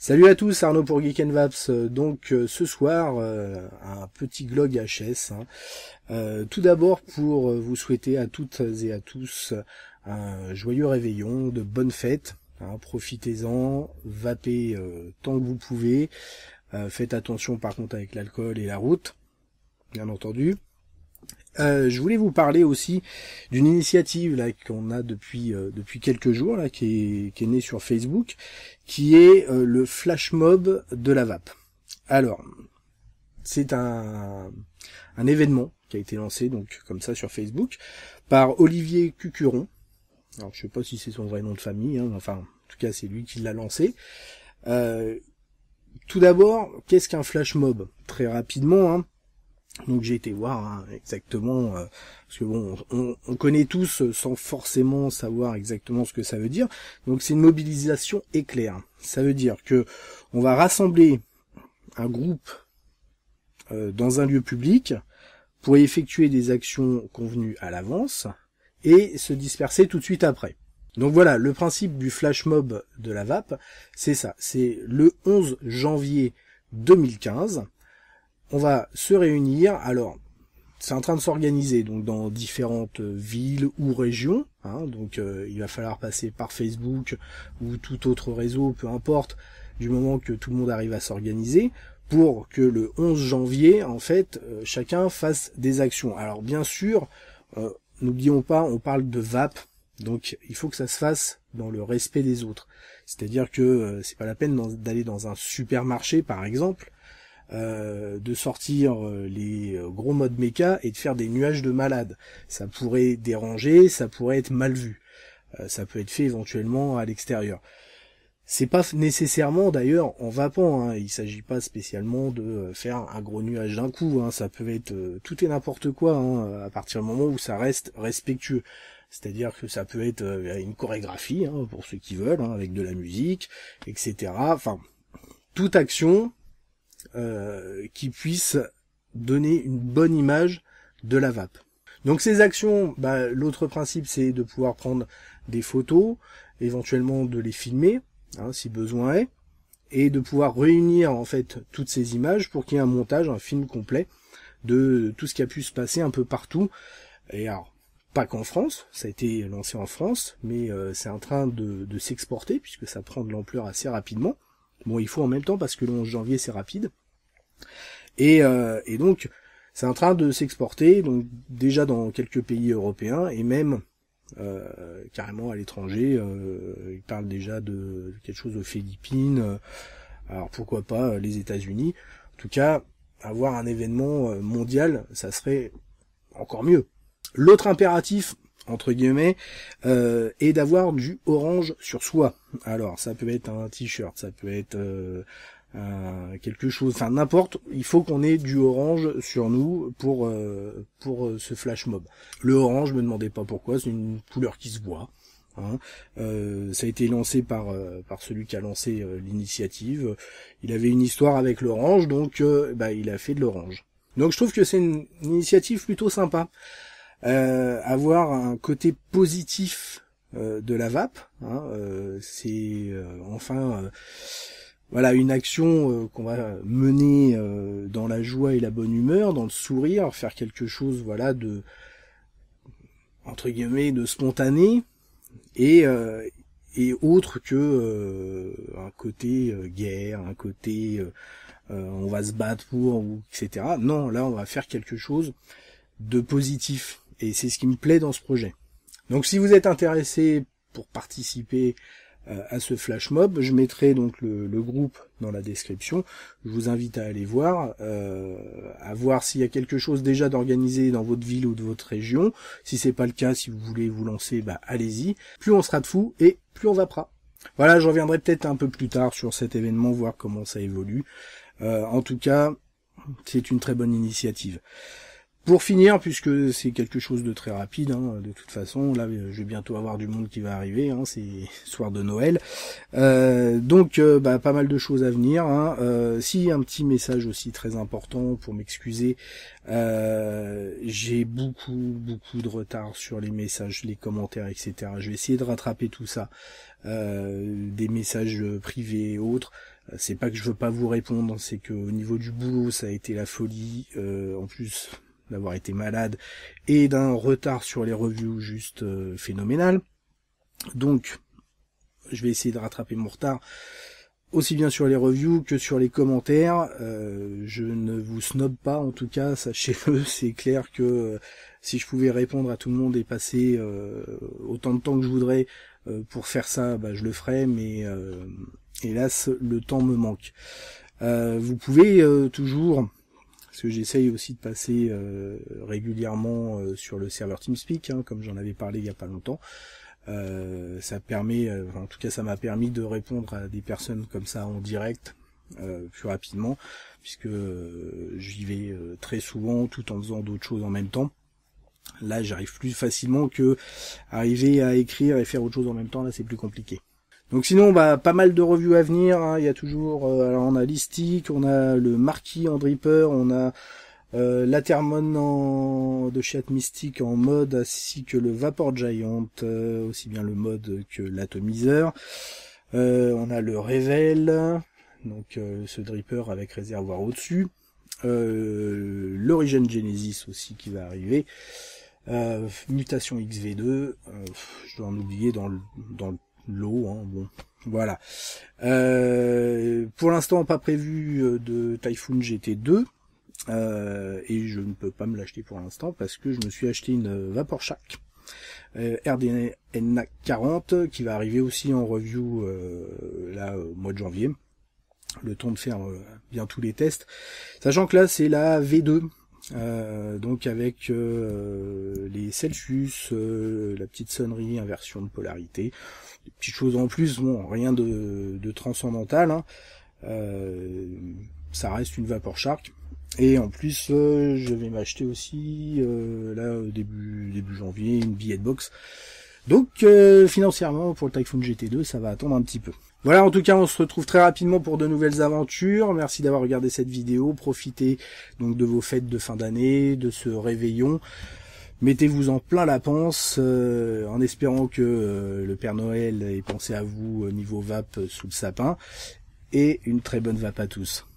Salut à tous, Arnaud pour Geek & Vaps. Donc ce soir, un petit glog HS. Tout d'abord pour vous souhaiter à toutes et à tous un joyeux réveillon, de bonnes fêtes. Profitez-en, vapez tant que vous pouvez. Faites attention par contre avec l'alcool et la route, bien entendu. Je voulais vous parler aussi d'une initiative là qu'on a depuis quelques jours là qui est née sur Facebook, qui est le flash mob de la vape. Alors, c'est un événement qui a été lancé donc comme ça sur Facebook par Olivier Cucuron. Alors je sais pas si c'est son vrai nom de famille, enfin en tout cas c'est lui qui l'a lancé. Tout d'abord, qu'est-ce qu'un flash mob? Très rapidement, donc j'ai été voir exactement, parce que bon, on connaît tous sans forcément savoir exactement ce que ça veut dire. Donc c'est une mobilisation éclair. Ça veut dire que on va rassembler un groupe dans un lieu public pour effectuer des actions convenues à l'avance et se disperser tout de suite après. Donc voilà, le principe du flash mob de la vape, c'est ça. C'est le 11 janvier 2015. On va se réunir, alors c'est en train de s'organiser donc dans différentes villes ou régions, donc il va falloir passer par Facebook ou tout autre réseau, peu importe, du moment que tout le monde arrive à s'organiser, pour que le 11 janvier, en fait, chacun fasse des actions. Alors bien sûr, n'oublions pas, on parle de vape, donc il faut que ça se fasse dans le respect des autres. C'est-à-dire que c'est pas la peine d'aller dans un supermarché, par exemple, de sortir les gros modes méca et de faire des nuages de malades. Ça pourrait déranger, ça pourrait être mal vu. Ça peut être fait éventuellement à l'extérieur. C'est pas nécessairement d'ailleurs en vapant, il s'agit pas spécialement de faire un gros nuage d'un coup, ça peut être tout et n'importe quoi, à partir du moment où ça reste respectueux. C'est-à-dire que ça peut être une chorégraphie, pour ceux qui veulent, avec de la musique, etc. Enfin, toute action qui puisse donner une bonne image de la vape. Donc ces actions, l'autre principe c'est de pouvoir prendre des photos, éventuellement de les filmer, si besoin est, et de pouvoir réunir en fait toutes ces images pour qu'il y ait un montage, un film complet de tout ce qui a pu se passer un peu partout. Et alors, pas qu'en France, ça a été lancé en France, mais c'est en train de s'exporter puisque ça prend de l'ampleur assez rapidement. Bon, il faut en même temps parce que le 11 janvier c'est rapide. Et donc c'est en train de s'exporter, donc déjà dans quelques pays européens et même carrément à l'étranger. Ils parlent déjà de quelque chose aux Philippines, alors pourquoi pas les États-Unis. En tout cas, avoir un événement mondial, ça serait encore mieux. L'autre impératif, entre guillemets, est d'avoir du orange sur soi. Alors ça peut être un t-shirt, ça peut être quelque chose, enfin n'importe, il faut qu'on ait du orange sur nous pour ce flash mob. Le orange, me demandez pas pourquoi, c'est une couleur qui se voit. Ça a été lancé par celui qui a lancé l'initiative. Il avait une histoire avec l'orange, donc il a fait de l'orange. Donc je trouve que c'est une initiative plutôt sympa. Avoir un côté positif de la vape, c'est enfin voilà une action qu'on va mener dans la joie et la bonne humeur, dans le sourire, faire quelque chose de entre guillemets de spontané et autre que un côté guerre, un côté on va se battre pour ou etc. Non, là on va faire quelque chose de positif et c'est ce qui me plaît dans ce projet. Donc si vous êtes intéressé pour participer à ce flash mob, je mettrai donc le groupe dans la description. Je vous invite à aller voir s'il y a quelque chose déjà d'organisé dans votre ville ou de votre région. Si c'est pas le cas, si vous voulez vous lancer, allez-y. Plus on sera de fous et plus on vapera. Voilà, je reviendrai peut-être un peu plus tard sur cet événement, voir comment ça évolue. En tout cas, c'est une très bonne initiative. Pour finir, puisque c'est quelque chose de très rapide, hein, de toute façon, là je vais bientôt avoir du monde qui va arriver, hein, c'est soir de Noël, donc pas mal de choses à venir, hein. Si un petit message aussi très important pour m'excuser, j'ai beaucoup de retard sur les messages, les commentaires, etc. Je vais essayer de rattraper tout ça, des messages privés et autres. C'est pas que je veux pas vous répondre, c'est que au niveau du boulot ça a été la folie, en plus d'avoir été malade et d'un retard sur les reviews juste phénoménal. Donc je vais essayer de rattraper mon retard aussi bien sur les reviews que sur les commentaires. Je ne vous snob pas, en tout cas, sachez-le. C'est clair que si je pouvais répondre à tout le monde et passer autant de temps que je voudrais pour faire ça, je le ferais, mais hélas le temps me manque. Vous pouvez toujours, parce que j'essaye aussi de passer régulièrement sur le serveur TeamSpeak, hein, comme j'en avais parlé il y a pas longtemps. Ça permet, en tout cas ça m'a permis de répondre à des personnes comme ça en direct plus rapidement, puisque j'y vais très souvent tout en faisant d'autres choses en même temps. Là j'arrive plus facilement que arriver à écrire et faire autre chose en même temps, là c'est plus compliqué. Donc sinon, pas mal de reviews à venir, hein. Il y a toujours, alors on a l'Istic, on a le Marquis en Dripper, on a l'Atermon de chez Atmystic en mode, ainsi que le Vapor Giant, aussi bien le mode que l'atomiseur. On a le Revel, donc ce Dripper avec réservoir au-dessus. l'Origin Genesis aussi qui va arriver. Mutation XV2, je dois en oublier dans le lot, hein, bon, voilà. Pour l'instant, pas prévu de Typhoon GT2, et je ne peux pas me l'acheter pour l'instant parce que je me suis acheté une Vaporshark RDNA 40 qui va arriver aussi en review là au mois de janvier. Le temps de faire bien tous les tests, sachant que là c'est la V2. Donc avec les Celsius, la petite sonnerie, inversion de polarité, des petites choses en plus, bon, rien de transcendantal, hein. Ça reste une Vaporshark. Et en plus, je vais m'acheter aussi, là, début janvier, une billet de box. Donc, financièrement, pour le Typhoon GT2, ça va attendre un petit peu. Voilà, en tout cas, on se retrouve très rapidement pour de nouvelles aventures. Merci d'avoir regardé cette vidéo. Profitez donc de vos fêtes de fin d'année, de ce réveillon. Mettez-vous en plein la panse, en espérant que le Père Noël ait pensé à vous niveau vape sous le sapin. Et une très bonne vape à tous.